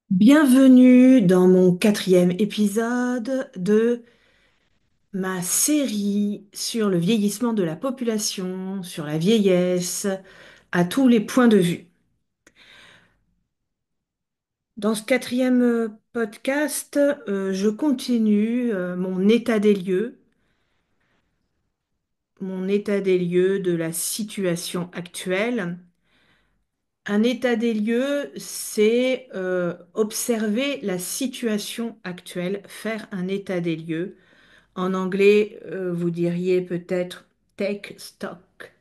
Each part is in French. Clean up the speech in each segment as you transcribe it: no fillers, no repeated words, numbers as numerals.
Bienvenue dans mon quatrième épisode de ma série sur le vieillissement de la population, sur la vieillesse, à tous les points de vue. Dans ce quatrième podcast, je continue mon état des lieux de la situation actuelle. Un état des lieux, c'est observer la situation actuelle, faire un état des lieux. En anglais, vous diriez peut-être take stock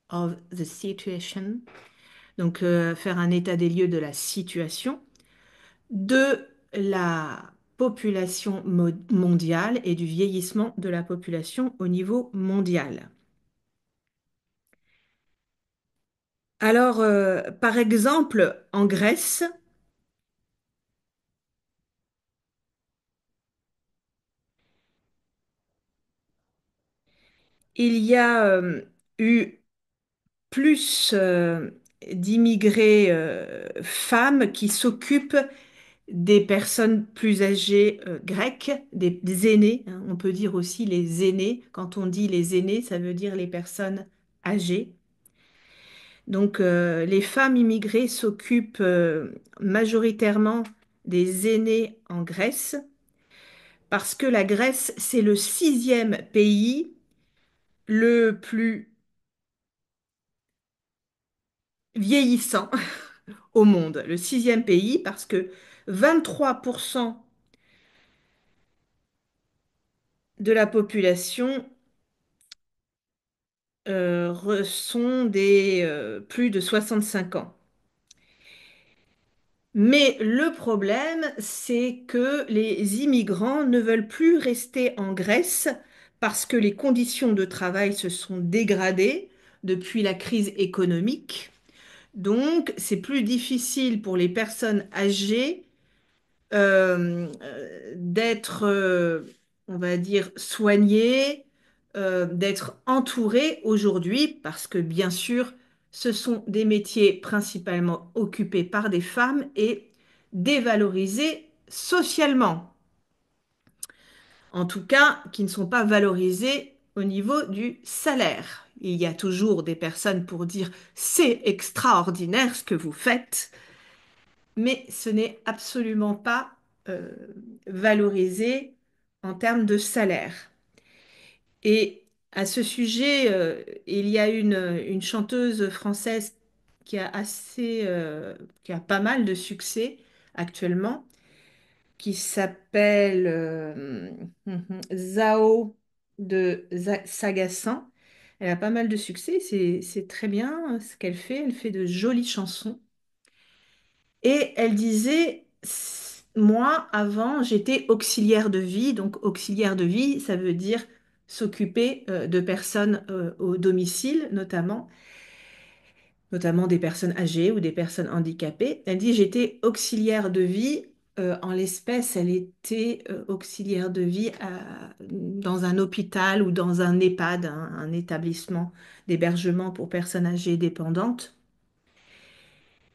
of the situation. Donc, faire un état des lieux de la situation, de la population mondiale et du vieillissement de la population au niveau mondial. Alors, par exemple, en Grèce, il y a eu plus d'immigrés femmes qui s'occupent des personnes plus âgées grecques, des aînés, hein. On peut dire aussi les aînés. Quand on dit les aînés, ça veut dire les personnes âgées. Donc, les femmes immigrées s'occupent majoritairement des aînés en Grèce, parce que la Grèce, c'est le sixième pays le plus vieillissant au monde. Le sixième pays, parce que 23% de la population sont des plus de 65 ans. Mais le problème, c'est que les immigrants ne veulent plus rester en Grèce parce que les conditions de travail se sont dégradées depuis la crise économique. Donc, c'est plus difficile pour les personnes âgées d'être, on va dire, soignés, d'être entourés aujourd'hui, parce que bien sûr, ce sont des métiers principalement occupés par des femmes et dévalorisés socialement, en tout cas, qui ne sont pas valorisés au niveau du salaire. Il y a toujours des personnes pour dire c'est extraordinaire ce que vous faites, mais ce n'est absolument pas euh, valorisé en termes de salaire. Et à ce sujet, il y a une chanteuse française qui a pas mal de succès actuellement, qui s'appelle Zao de Sagassant. Elle a pas mal de succès, c'est très bien ce qu'elle fait. Elle fait de jolies chansons. Et elle disait, moi, avant, j'étais auxiliaire de vie. Donc, auxiliaire de vie, ça veut dire s'occuper de personnes au domicile, notamment des personnes âgées ou des personnes handicapées. Elle dit, j'étais auxiliaire de vie. En l'espèce, elle était auxiliaire de vie dans un hôpital ou dans un EHPAD, un établissement d'hébergement pour personnes âgées dépendantes.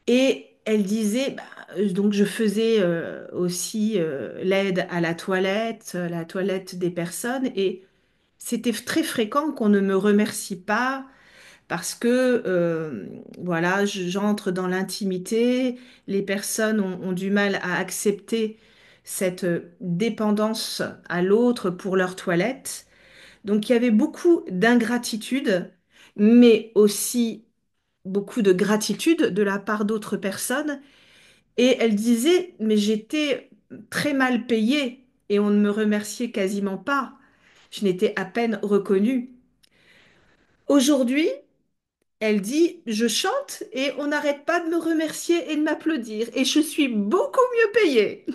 Et elle disait, bah, donc je faisais aussi l'aide à la toilette des personnes, et c'était très fréquent qu'on ne me remercie pas parce que voilà, j'entre dans l'intimité, les personnes ont du mal à accepter cette dépendance à l'autre pour leur toilette. Donc il y avait beaucoup d'ingratitude, mais aussi beaucoup de gratitude de la part d'autres personnes. Et elle disait, mais j'étais très mal payée et on ne me remerciait quasiment pas. Je n'étais à peine reconnue. Aujourd'hui, elle dit, je chante et on n'arrête pas de me remercier et de m'applaudir et je suis beaucoup mieux payée.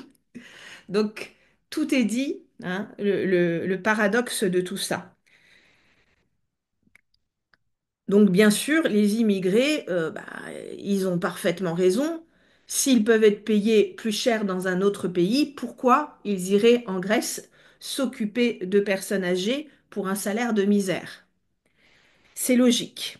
Donc, tout est dit, hein, le paradoxe de tout ça. Donc, bien sûr, les immigrés, bah, ils ont parfaitement raison. S'ils peuvent être payés plus cher dans un autre pays, pourquoi ils iraient en Grèce s'occuper de personnes âgées pour un salaire de misère? C'est logique.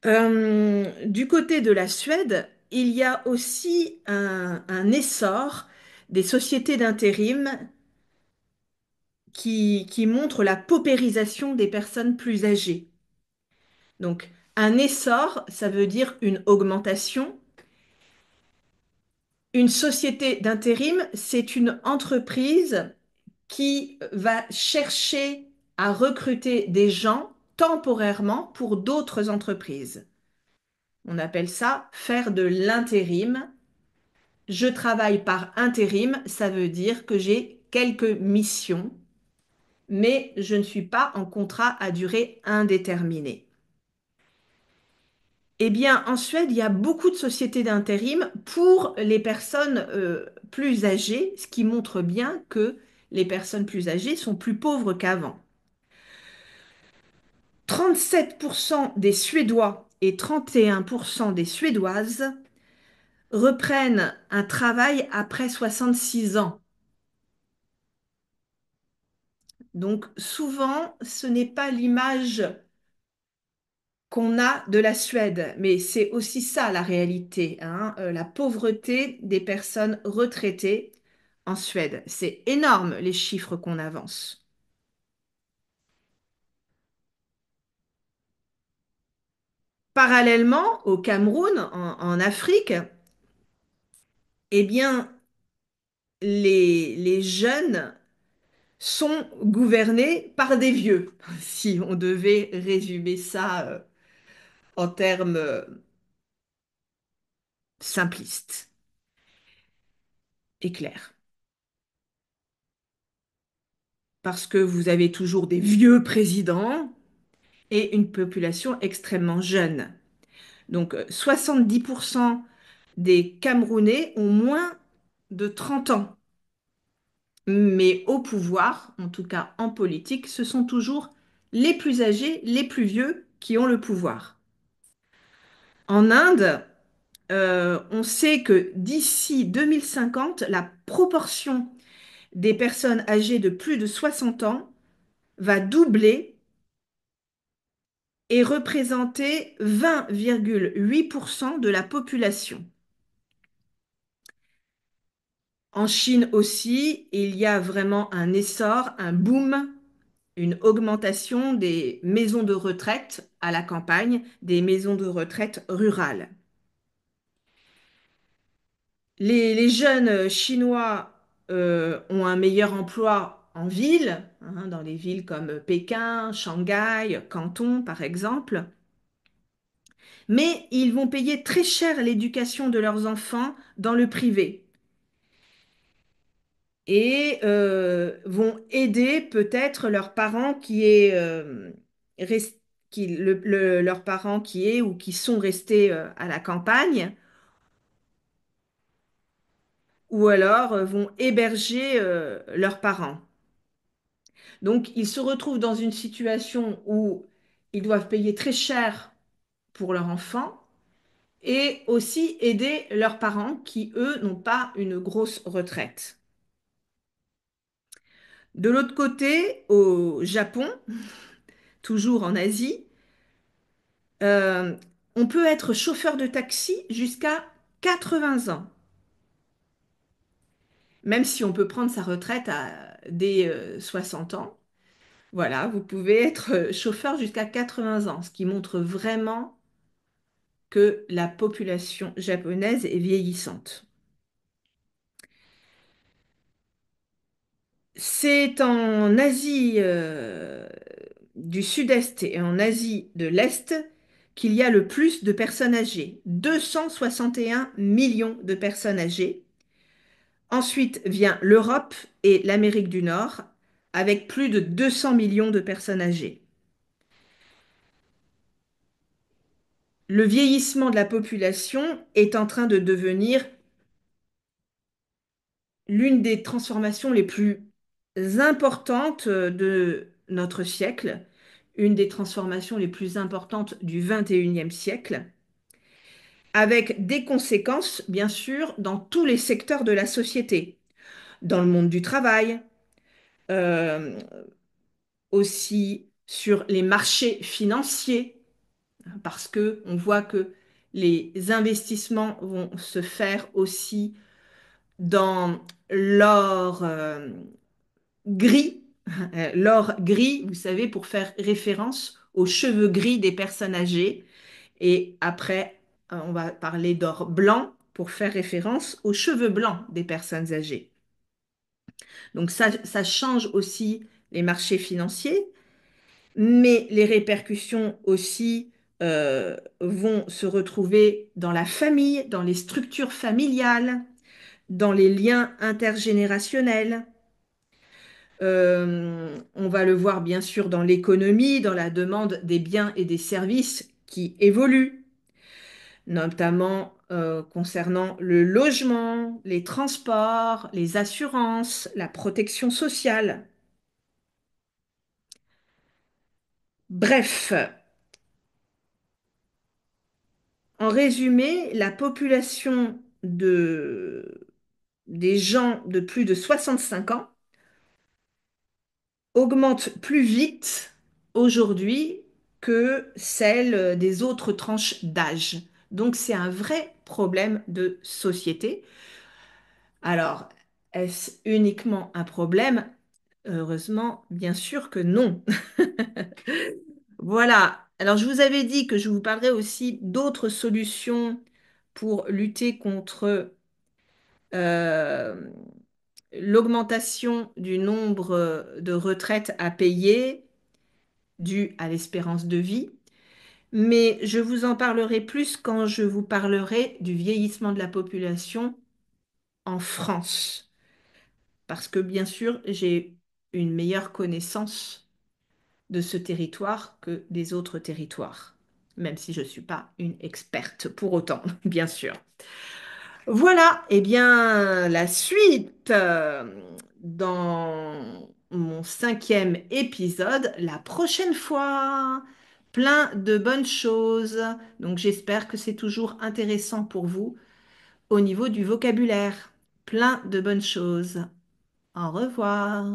Du côté de la Suède, il y a aussi un essor des sociétés d'intérim qui montrent la paupérisation des personnes plus âgées. Donc, un essor, ça veut dire une augmentation. Une société d'intérim, c'est une entreprise qui va chercher à recruter des gens temporairement pour d'autres entreprises. On appelle ça faire de l'intérim. Je travaille par intérim, ça veut dire que j'ai quelques missions, mais je ne suis pas en contrat à durée indéterminée. Eh bien, en Suède, il y a beaucoup de sociétés d'intérim pour les personnes plus âgées, ce qui montre bien que les personnes plus âgées sont plus pauvres qu'avant. 37% des Suédois et 31% des Suédoises reprennent un travail après 66 ans. Donc souvent, ce n'est pas l'image qu'on a de la Suède, mais c'est aussi ça la réalité, hein, la pauvreté des personnes retraitées en Suède. C'est énorme les chiffres qu'on avance. Parallèlement, au Cameroun, en Afrique, eh bien, les jeunes sont gouvernés par des vieux, si on devait résumer ça en termes simplistes et clairs. Parce que vous avez toujours des vieux présidents et une population extrêmement jeune. Donc 70% des Camerounais ont moins de 30 ans. Mais au pouvoir, en tout cas en politique, ce sont toujours les plus âgés, les plus vieux qui ont le pouvoir. En Inde, on sait que d'ici 2050, la proportion des personnes âgées de plus de 60 ans va doubler et représenter 20,8% de la population. En Chine aussi, il y a vraiment un essor, un boom, une augmentation des maisons de retraite à la campagne, des maisons de retraite rurales. Les jeunes Chinois ont un meilleur emploi en ville, hein, dans les villes comme Pékin, Shanghai, Canton par exemple, mais ils vont payer très cher l'éducation de leurs enfants dans le privé et vont aider peut-être leurs parents res- leurs parents qui est ou qui sont restés à la campagne ou alors vont héberger leurs parents. Donc, ils se retrouvent dans une situation où ils doivent payer très cher pour leur enfant et aussi aider leurs parents qui, eux, n'ont pas une grosse retraite. De l'autre côté, au Japon, toujours en Asie, euh, on peut être chauffeur de taxi jusqu'à 80 ans, même si on peut prendre sa retraite dès 60 ans. Voilà, vous pouvez être chauffeur jusqu'à 80 ans, ce qui montre vraiment que la population japonaise est vieillissante. C'est en Asie du Sud-Est et en Asie de l'Est qu'il y a le plus de personnes âgées. 261 millions de personnes âgées. Ensuite vient l'Europe et l'Amérique du Nord avec plus de 200 millions de personnes âgées. Le vieillissement de la population est en train de devenir l'une des transformations les plus importantes de notre siècle, une des transformations les plus importantes du 21e siècle, avec des conséquences, bien sûr, dans tous les secteurs de la société, dans le monde du travail, euh, aussi sur les marchés financiers, parce que on voit que Les investissements vont se faire aussi dans l'or gris. L'or gris, vous savez, pour faire référence aux cheveux gris des personnes âgées. Et après, on va parler d'or blanc pour faire référence aux cheveux blancs des personnes âgées. Donc ça change aussi les marchés financiers, mais les répercussions aussi vont se retrouver dans la famille, dans les structures familiales, dans les liens intergénérationnels. On va le voir bien sûr dans l'économie, dans la demande des biens et des services qui évoluent, notamment concernant le logement, les transports, les assurances, la protection sociale. Bref, en résumé, la population des gens de plus de 65 ans augmente plus vite aujourd'hui que celle des autres tranches d'âge. Donc c'est un vrai problème de société. Alors, est-ce uniquement un problème? Heureusement, bien sûr que non. Voilà. Alors, je vous avais dit que je vous parlerai aussi d'autres solutions pour lutter contre euh, l'augmentation du nombre de retraites à payer due à l'espérance de vie. Mais je vous en parlerai plus quand je vous parlerai du vieillissement de la population en France. Parce que bien sûr, j'ai une meilleure connaissance de ce territoire que des autres territoires, même si je ne suis pas une experte pour autant, bien sûr. Voilà, eh bien, la suite dans mon cinquième épisode, la prochaine fois. Plein de bonnes choses. Donc j'espère que c'est toujours intéressant pour vous au niveau du vocabulaire. Plein de bonnes choses. Au revoir.